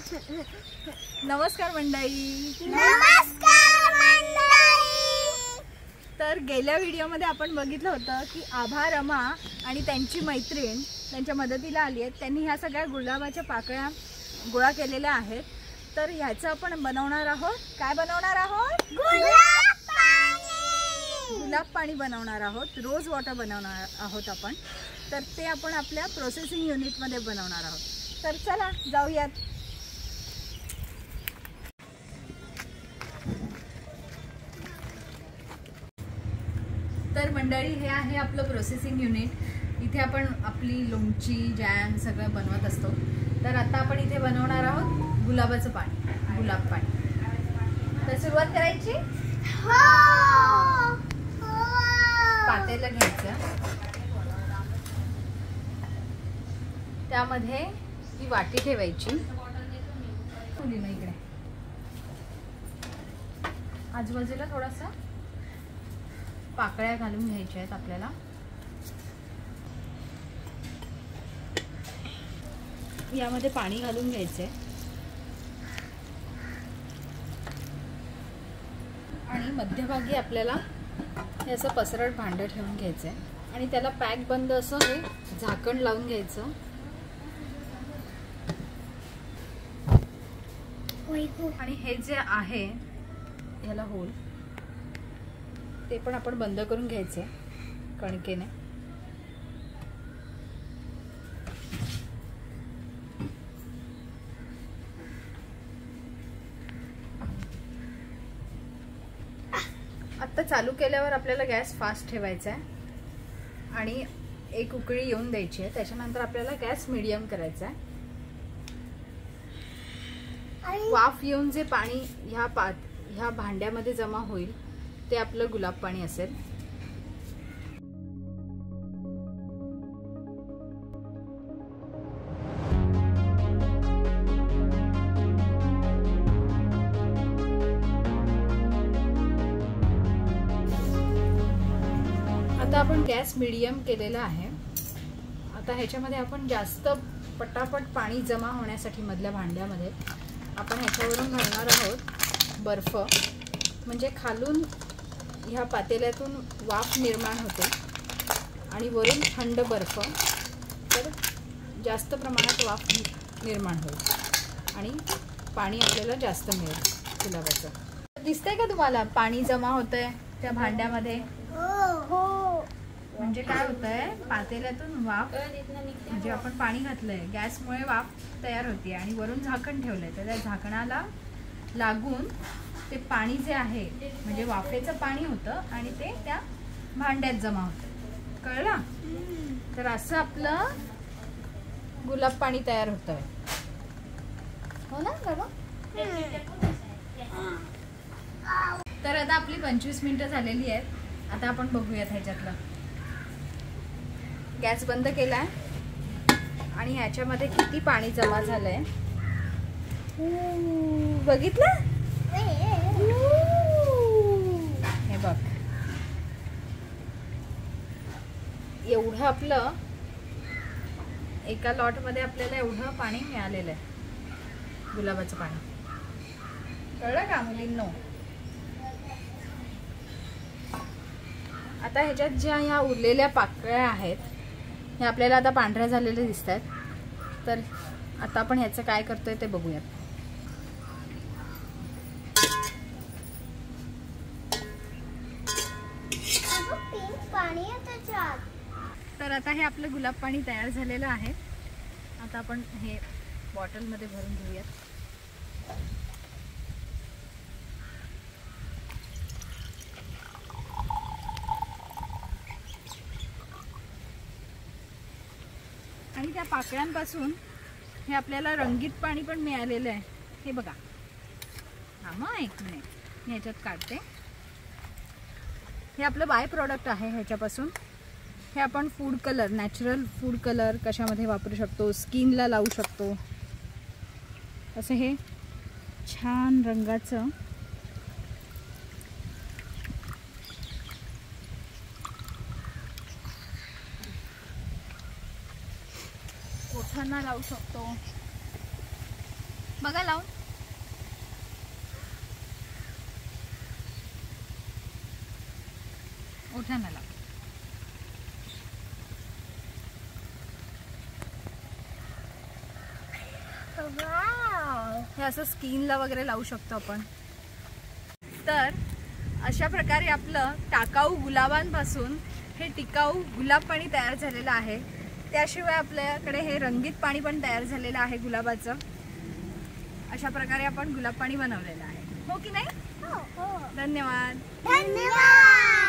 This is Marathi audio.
नमस्कार मंडळी. नमस्कार मंडळी. तर गेल्या व्हिडिओमध्ये आपण बघितलं होतं की आभा, रमा आणि त्यांची मैत्रीण त्यांच्या मदतीला आली आहेत. त्यांनी ह्या सगळ्या गुलाबाच्या पाकळ्या गोळा केलेल्या आहेत. तर ह्याचं आपण बनवणार आहोत. काय बनवणार आहोत? गुलाब पाणी बनवणार आहोत. रोज वॉटर बनवणार आहोत आपण. तर ते आपण आपल्या प्रोसेसिंग युनिटमध्ये बनवणार आहोत. तर चला जाऊयात. तर मंडळी, हे आहे आपलं प्रोसेसिंग युनिट. इथे आपण आपली लोणची, जॅम सगळं बनवत असतो. तर आता आपण इथे बनवणार आहोत गुलाबाचं पाणी, गुलाब पाणी. तर सुरुवात करायची. पातेलं घ्यायचं, त्यामध्ये ही वाटी ठेवायची. इकडे आजूबाजूला थोडासा पाकळ्या घालून घ्यायच्या आहेत आपल्याला. यामध्ये पाणी घालून घ्यायचंय आणि मध्यभागी आपल्याला हे असं पसरट भांडं ठेवून घ्यायचंय आणि त्याला पॅक बंद असं हे झाकण लावून घ्यायचं. आणि हे जे आहे याला होल, ते पण आपण बंद करून घ्यायचे कणकेने. आता चालू केल्यावर आपल्याला गॅस फास्ट ठेवायचा आहे आणि एक उकळी येऊन द्यायची आहे. त्याच्यानंतर आपल्याला गॅस मीडियम करायचा आहे. वाफ येऊन जे पाणी ह्या भांड्यामध्ये जमा होईल ते आपलं गुलाब पाणी असेल. आता आपण गॅस मीडियम केलेला आहे. आता ह्याच्यामध्ये आपण जास्त पटापट पाणी जमा होण्यासाठी मधल्या भांड्यामध्ये आपण ह्याच्यावरून घालणार आहोत बर्फ. म्हणजे खालून ह्या पातेल्यातून वाफ निर्माण होते आणि वरून थंड बर्फ, तर जास्त प्रमाणात वाफ निर्माण होईल आणि पाणी आपल्याला जास्त मिळेल गुलाबाचं. दिसतंय का तुम्हाला पाणी जमा होतंय त्या भांड्यामध्ये? म्हणजे काय होतंय, पातेल्यातून वाफ, म्हणजे आपण पाणी घातलंय, गॅसमुळे वाफ तयार होती आणि वरून झाकण ठेवलंय. तर त्या झाकणाला लागून ते पाणी जे आहे म्हणजे वाफेचं पाणी होतं आणि ते त्या भांड्यात जमा होतं. कळलं? तर असं आपलं गुलाब पाणी तयार होतंय. हो ना बाबा? तर आता आपली 25 मिनिटं झालेली आहेत. आता आपण बघूयात ह्याच्यातलं. गॅस बंद केलाय आणि ह्याच्यामध्ये किती पाणी जमा झालंय बघितलं? हे बघ, एवढं आपलं एका लॉट मध्ये आपल्याला एवढं पाणी मिळालेलं आहे, गुलाबाचं पाणी. कळलं का मुलींनो? आता ह्याच्यात ज्या ह्या उरलेल्या पाकळ्या आहेत हे आपल्याला आता पांढऱ्या झालेले दिसत आहेत. तर आता आपण ह्याचं काय करतोय ते बघूयात. तर आता हे आपलं गुलाब पाणी तयार झालेलं आहे. आता आपण हे बॉटलमध्ये भरून घेऊयात. आणि त्या पाकळ्यांपासून हे आपल्याला रंगीत पाणी पण मिळालेलं आहे. हे बघा. हा, मग एक मिनिट मी ह्याच्यात काढते. हे आपलं बाय प्रोडक्ट आहे ह्याच्यापासून. हे आपण food colour, natural food colour कशामध्ये वापरू शकतो, स्किनला लावू शकतो. असं हे छान रंगाचं ओठांना लावू शकतो. बघा लावून. उठा ना लाव. हे असं स्किनला वगैरे लावू शकतो आपण. तर अशा प्रकारे आपलं टाकाऊ गुलाबांपासून हे टिकाऊ गुलाब पाणी तयार झालेलं आहे. त्याशिवाय आपल्याकडे हे रंगीत पाणी पण तयार झालेलं आहे गुलाबाचं. अशा प्रकारे आपण गुलाब पाणी बनवलेलं आहे, हो की नाही? हो. धन्यवाद. धन्यवाद.